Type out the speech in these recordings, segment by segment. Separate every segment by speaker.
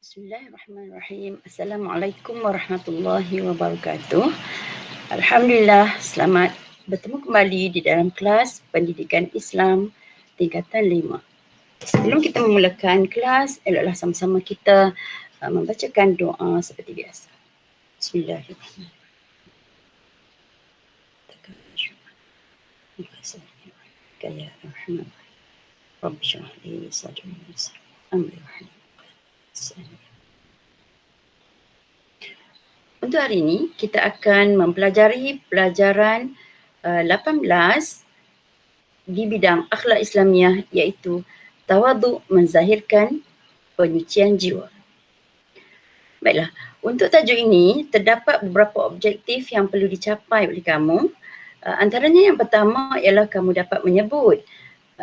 Speaker 1: Bismillahirrahmanirrahim. Assalamualaikum warahmatullahi wabarakatuh. Alhamdulillah, selamat bertemu kembali di dalam kelas Pendidikan Islam tingkatan 5. Sebelum kita memulakan kelas, eloklah sama-sama kita membacakan doa seperti biasa. Bismillahirrahmanirrahim. Ya Rahman. Rabbi shrah li sadri wa yassir amri wahlul 'uqdatam. Untuk hari ini, kita akan mempelajari pelajaran 18 di bidang akhlak Islamiah, iaitu tawaduk menzahirkan penyucian jiwa. Baiklah, untuk tajuk ini terdapat beberapa objektif yang perlu dicapai oleh kamu. Antaranya yang pertama ialah kamu dapat menyebut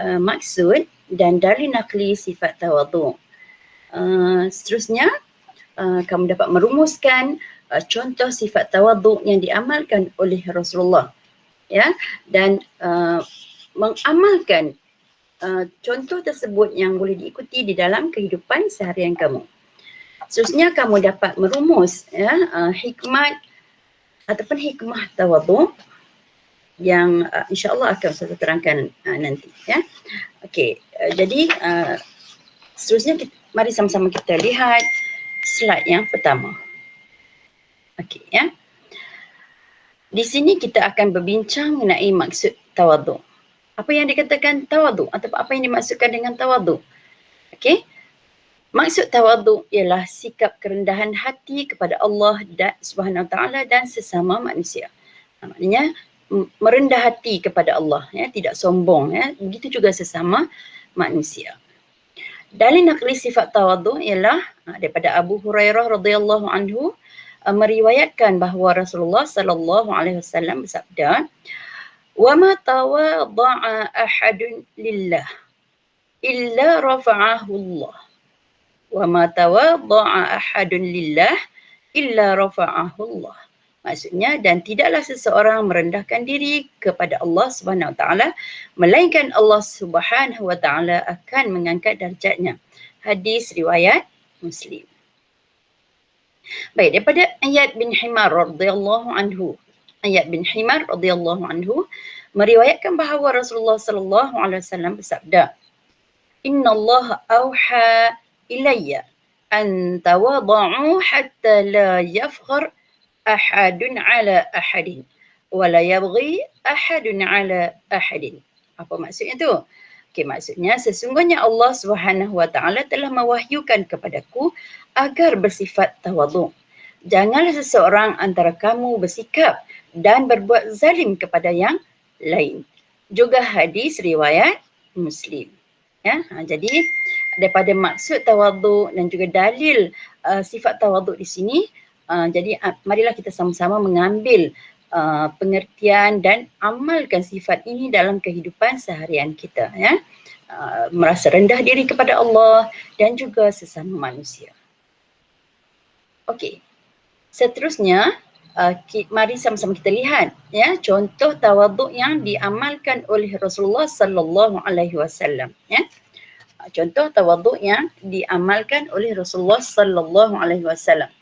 Speaker 1: maksud dan dalil nakli sifat tawaduk. Seterusnya, kamu dapat merumuskan contoh sifat tawaduk yang diamalkan oleh Rasulullah, ya, dan mengamalkan contoh tersebut yang boleh diikuti di dalam kehidupan seharian kamu. Seterusnya kamu dapat merumus hikmat ataupun hikmah tawaduk yang insya-Allah akan saya terangkan nanti, ya. Okey, jadi seterusnya mari sama-sama kita lihat slide yang pertama. Okey, ya. Di sini kita akan berbincang mengenai maksud tawaduk. Apa yang dikatakan tawaduk atau apa yang dimaksudkan dengan tawaduk? Okey. Maksud tawaduk ialah sikap kerendahan hati kepada Allah dan Subhanahu Wa Taala dan sesama manusia. Maknanya merendah hati kepada Allah, ya, tidak sombong, ya. Begitu juga sesama manusia. Dalil nakli sifat tawaduk ialah daripada Abu Hurairah radhiyallahu anhu meriwayatkan bahawa Rasulullah sallallahu alaihi wasallam bersabda, "Wa ma tawadda'a ahadun lillah illa rafa'ahu Allah. Wa ma tawadda'a ahadun lillah illa rafa'ahu Allah." Maksudnya, dan tidaklah seseorang merendahkan diri kepada Allah Subhanahu Wa Taala melainkan Allah Subhanahu Wa Taala akan mengangkat darjatnya. Hadis riwayat Muslim. Baik, daripada Ayad bin Himar radhiyallahu anhu. Ayad bin Himar radhiyallahu anhu meriwayatkan bahawa Rasulullah sallallahu alaihi wasallam bersabda, "Innallaha auha ilayya an tawada'u hatta la yafkhar ahadun ala ahadin wa la yabghi ahadun ala ahadin." Apa maksudnya tu? Okey, maksudnya sesungguhnya Allah Subhanahu Wa Taala telah mewahyukan kepadaku agar bersifat tawaduk. Janganlah seseorang antara kamu bersikap dan berbuat zalim kepada yang lain. Juga hadis riwayat Muslim. Ya, jadi daripada maksud tawaduk dan juga dalil sifat tawaduk di sini, jadi marilah kita sama-sama mengambil pengertian dan amalkan sifat ini dalam kehidupan seharian kita, ya. Merasa rendah diri kepada Allah dan juga sesama manusia. Okey. Seterusnya, mari sama-sama kita lihat, ya, contoh tawaduk yang diamalkan oleh Rasulullah sallallahu alaihi wasallam, ya. Contoh tawaduk yang diamalkan oleh Rasulullah sallallahu alaihi wasallam.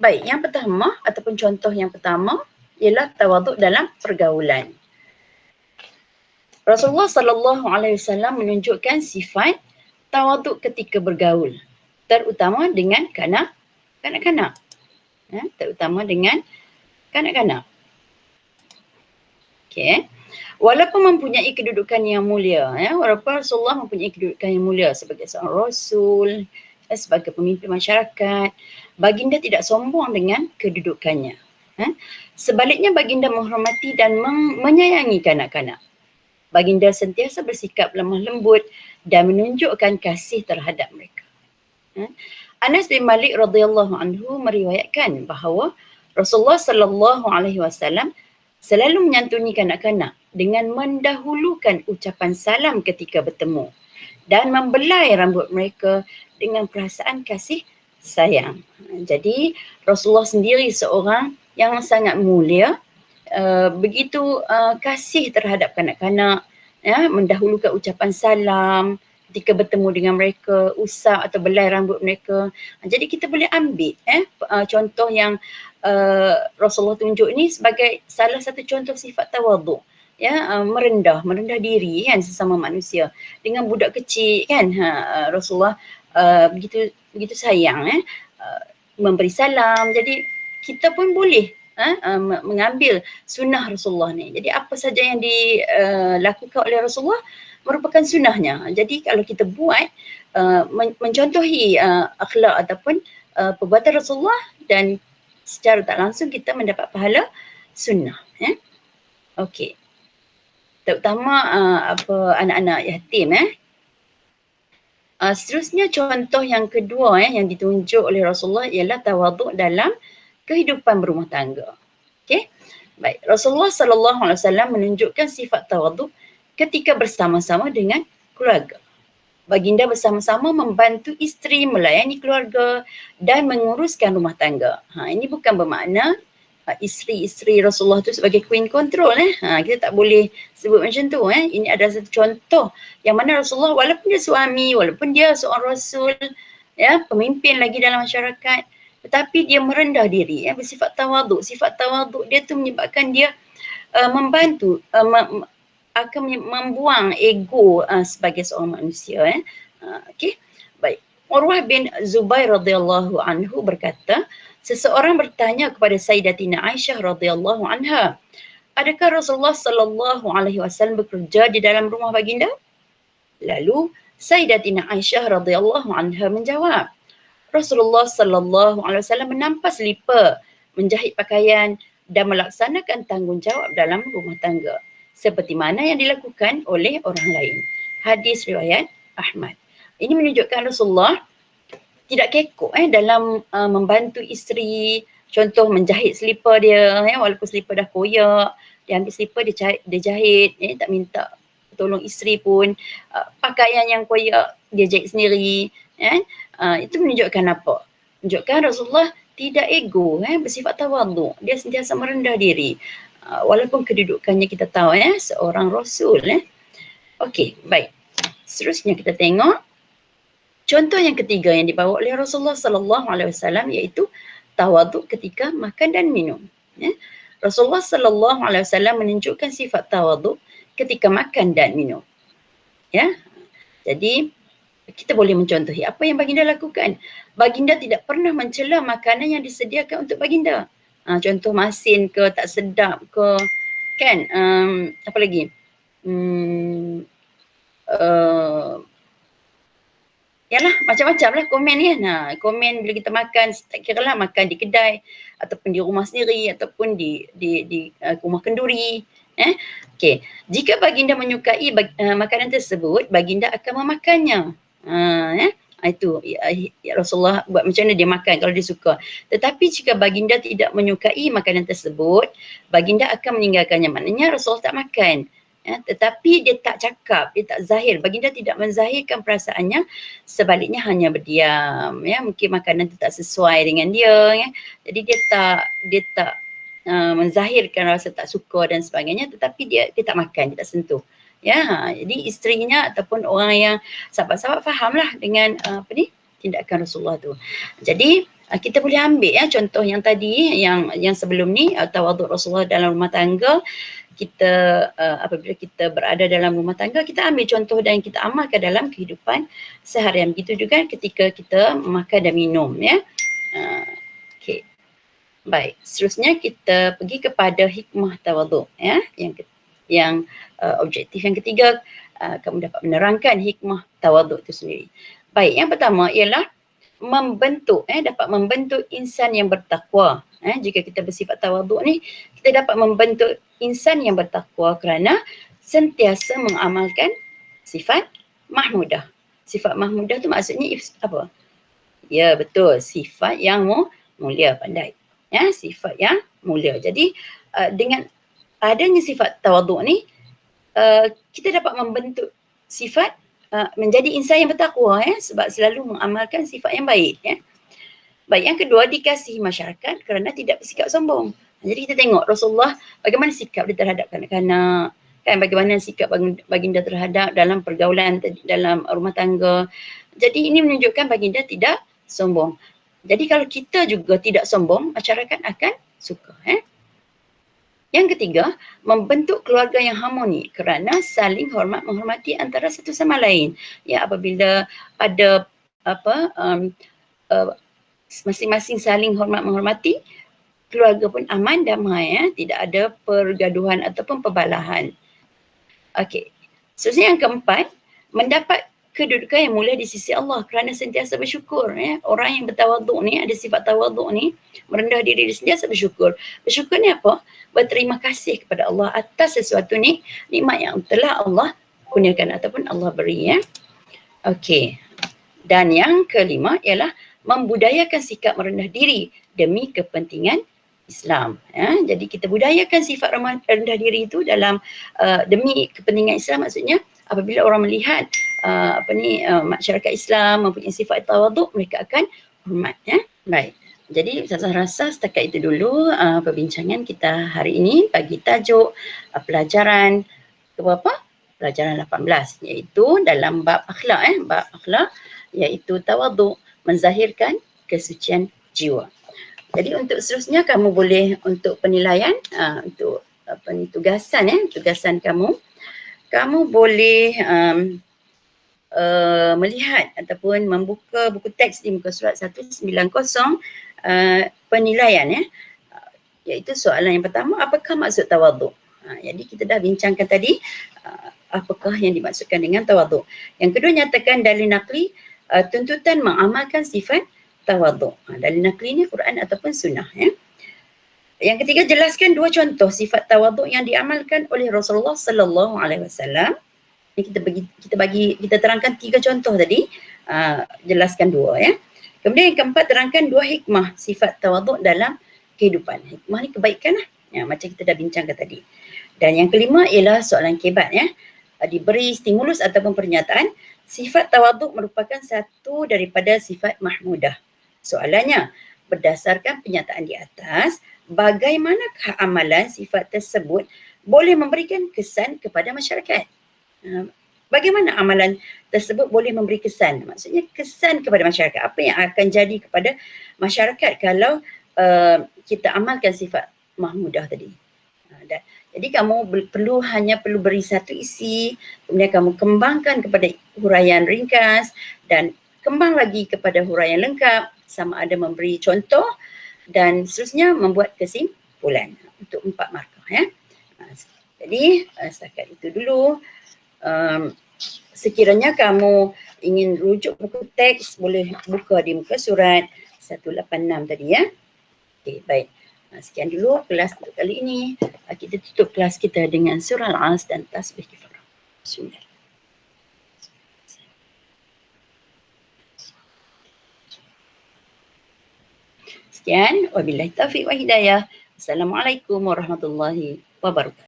Speaker 1: Baik, yang pertama ataupun contoh yang pertama ialah tawaduk dalam pergaulan. Rasulullah sallallahu alaihi wasallam menunjukkan sifat tawaduk ketika bergaul, terutama dengan kanak-kanak. Ya, terutama dengan kanak-kanak. Okey. Walaupun mempunyai kedudukan yang mulia, ya, walaupun Rasulullah mempunyai kedudukan yang mulia sebagai seorang rasul, sebagai pemimpin masyarakat, baginda tidak sombong dengan kedudukannya. Sebaliknya baginda menghormati dan menyayangi kanak-kanak. Baginda sentiasa bersikap lemah lembut dan menunjukkan kasih terhadap mereka. Anas bin Malik radhiyallahu anhu meriwayatkan bahawa Rasulullah sallallahu alaihi wasallam selalu menyantuni kanak-kanak dengan mendahulukan ucapan salam ketika bertemu dan membelai rambut mereka dengan perasaan kasih sayang. Jadi Rasulullah sendiri seorang yang sangat mulia, begitu kasih terhadap kanak-kanak, ya, mendahulukan ucapan salam, ketika bertemu dengan mereka, usap atau belai rambut mereka. Jadi kita boleh ambil contoh yang Rasulullah tunjuk ni sebagai salah satu contoh sifat tawaduk. Merendah diri kan sesama manusia. Dengan budak kecil kan Rasulullah begitu sayang memberi salam. Jadi kita pun boleh mengambil sunnah Rasulullah ni. Jadi apa saja yang dilakukan oleh Rasulullah merupakan sunnahnya. Jadi kalau kita buat mencontohi akhlak ataupun perbuatan Rasulullah, dan secara tak langsung kita mendapat pahala sunnah. Okey. Terutama anak-anak yatim. Seterusnya contoh yang kedua yang ditunjuk oleh Rasulullah ialah tawaduk dalam kehidupan berumah tangga. Okey. Baik, Rasulullah sallallahu alaihi wasallam menunjukkan sifat tawaduk ketika bersama-sama dengan keluarga. Baginda bersama-sama membantu isteri melayani keluarga dan menguruskan rumah tangga. Ini bukan bermakna isteri-isteri Rasulullah tu sebagai queen control. Kita tak boleh sebut macam tu. Ini adalah satu contoh yang mana Rasulullah walaupun dia suami, walaupun dia seorang Rasul, pemimpin lagi dalam masyarakat, tetapi dia merendah diri, bersifat tawaduk. Sifat tawaduk dia tu menyebabkan dia membantu, akan membuang ego sebagai seorang manusia. Okey. Baik. Urwah bin Zubair radhiyallahu anhu berkata, seseorang bertanya kepada Sayyidatina Aisyah radhiyallahu anha, adakah Rasulullah sallallahu alaihi wasallam bekerja di dalam rumah baginda? Lalu Sayyidatina Aisyah radhiyallahu anha menjawab, Rasulullah sallallahu alaihi wasallam menampas selipar, menjahit pakaian dan melaksanakan tanggungjawab dalam rumah tangga seperti mana yang dilakukan oleh orang lain. Hadis riwayat Ahmad. Ini menunjukkan Rasulullah tidak kekok dalam membantu isteri. Contoh menjahit selipar dia, walaupun selipar dah koyak, dia ambil selipar dia jahit, tak minta tolong isteri pun. Pakaian yang koyak dia jahit sendiri. Itu menunjukkan apa? Menunjukkan Rasulullah tidak ego, bersifat tawaduk. Dia sentiasa merendah diri. Walaupun kedudukannya kita tahu seorang Rasul. Okey, baik. Seterusnya kita tengok contoh yang ketiga yang dibawa oleh Rasulullah sallallahu alaihi wasallam, iaitu tawaduk ketika makan dan minum. Rasulullah sallallahu alaihi wasallam menunjukkan sifat tawaduk ketika makan dan minum. Jadi kita boleh mencontohi apa yang baginda lakukan. Baginda tidak pernah mencela makanan yang disediakan untuk baginda. Contoh masin ke, tak sedap ke, kan? Apa lagi? Yalah, macam-macam lah komen ni kan. Komen bila kita makan, tak kira lah makan di kedai ataupun di rumah sendiri ataupun di rumah kenduri. Okey, jika baginda menyukai makanan tersebut, baginda akan memakannya. Itu Rasulullah buat macam mana dia makan kalau dia suka. Tetapi jika baginda tidak menyukai makanan tersebut, baginda akan meninggalkannya. Maknanya Rasulullah tak makan. Tetapi dia tak cakap, dia tak zahir. Baginda tidak menzahirkan perasaannya, sebaliknya hanya berdiam. Mungkin makanan itu tak sesuai dengan dia. Jadi dia tak menzahirkan rasa tak suka dan sebagainya, tetapi dia tak makan, dia tak sentuh. Jadi isterinya ataupun orang yang sahabat-sahabat fahamlah dengan tindakan Rasulullah tu. Jadi kita boleh ambil contoh yang tadi, yang sebelum ni, tawaduk Rasulullah dalam rumah tangga. Kita apabila kita berada dalam rumah tangga, kita ambil contoh dan kita amalkan dalam kehidupan seharian. Begitu juga ketika kita makan dan minum. Okey. Baik, seterusnya kita pergi kepada hikmah tawaduk. Yang objektif yang ketiga, kamu dapat menerangkan hikmah tawaduk itu sendiri. Baik, yang pertama ialah dapat membentuk insan yang bertakwa. Jika kita bersifat tawaduk ni, kita dapat membentuk insan yang bertakwa kerana sentiasa mengamalkan sifat mahmudah. Sifat mahmudah tu maksudnya apa? Ya, betul, sifat yang mulia, pandai. Sifat yang mulia. Jadi dengan adanya sifat tawaduk ni, kita dapat membentuk sifat menjadi insan yang bertakwa, sebab selalu mengamalkan sifat yang baik. Baik, yang kedua, dikasihi masyarakat kerana tidak bersikap sombong. Jadi kita tengok Rasulullah bagaimana sikap dia terhadap kanak-kanak, kan bagaimana sikap baginda terhadap dalam pergaulan dalam rumah tangga. Jadi ini menunjukkan baginda tidak sombong. Jadi kalau kita juga tidak sombong, masyarakat akan suka. Yang ketiga, membentuk keluarga yang harmoni kerana saling hormat menghormati antara satu sama lain. Ya, apabila ada masing-masing saling hormat menghormati, keluarga pun aman, damai, tidak ada pergaduhan ataupun perbalahan. Okey. Seterusnya yang keempat, mendapat kedudukan yang mulia di sisi Allah kerana sentiasa bersyukur. Orang yang bertawaduk ni, ada sifat tawaduk ni, merendah diri sentiasa bersyukur. Bersyukur ni apa? Berterima kasih kepada Allah atas sesuatu ni, nikmat yang telah Allah kurniakan ataupun Allah beri. Okey. Dan yang kelima ialah membudayakan sikap merendah diri demi kepentingan Islam. Jadi kita budayakan sifat rendah diri itu dalam demi kepentingan Islam, maksudnya apabila orang melihat masyarakat Islam mempunyai sifat tawaduk, mereka akan hormat. Baik. Jadi saya rasa setakat itu dulu perbincangan kita hari ini bagi tajuk pelajaran berapa? Pelajaran 18, iaitu dalam bab akhlak, bab akhlak, iaitu tawaduk, menzahirkan kesucian jiwa. Jadi untuk seterusnya kamu boleh untuk penilaian, untuk tugasan kamu boleh melihat ataupun membuka buku teks di muka surat 190, penilaian, iaitu soalan yang pertama, apakah maksud tawaduk? Jadi kita dah bincangkan tadi apakah yang dimaksudkan dengan tawaduk. Yang kedua, nyatakan dalil naqli tuntutan mengamalkan sifat tawaduk. Dalil naqli ni Quran ataupun sunnah. Yang ketiga, jelaskan dua contoh sifat tawaduk yang diamalkan oleh Rasulullah sallallahu alaihi wasallam. Kita terangkan 3 contoh tadi, jelaskan 2. Kemudian yang keempat, terangkan 2 hikmah sifat tawaduk dalam kehidupan. Hikmah ni kebaikan macam kita dah bincangkan tadi. Dan yang kelima ialah soalan kebat, diberi stimulus ataupun pernyataan, sifat tawaduk merupakan satu daripada sifat mahmudah. Soalannya, berdasarkan pernyataan di atas, bagaimanakah amalan sifat tersebut boleh memberikan kesan kepada masyarakat? Bagaimana amalan tersebut boleh memberi kesan? Maksudnya kesan kepada masyarakat. Apa yang akan jadi kepada masyarakat kalau kita amalkan sifat mahmudah tadi? Jadi kamu hanya perlu beri satu isi, kemudian kamu kembangkan kepada huraian ringkas dan kembang lagi kepada huraian lengkap, sama ada memberi contoh dan seterusnya membuat kesimpulan untuk 4 markah. Jadi setakat itu dulu. Sekiranya kamu ingin rujuk buku teks, boleh buka di muka surat 186 tadi. Okey, baik. Sekian dulu kelas untuk kali ini. Kita tutup kelas kita dengan surah Al-As dan tasbih kifarah. Bismillah. Sekian, wabillahi taufiq wa hidayah. Assalamualaikum warahmatullahi wabarakatuh.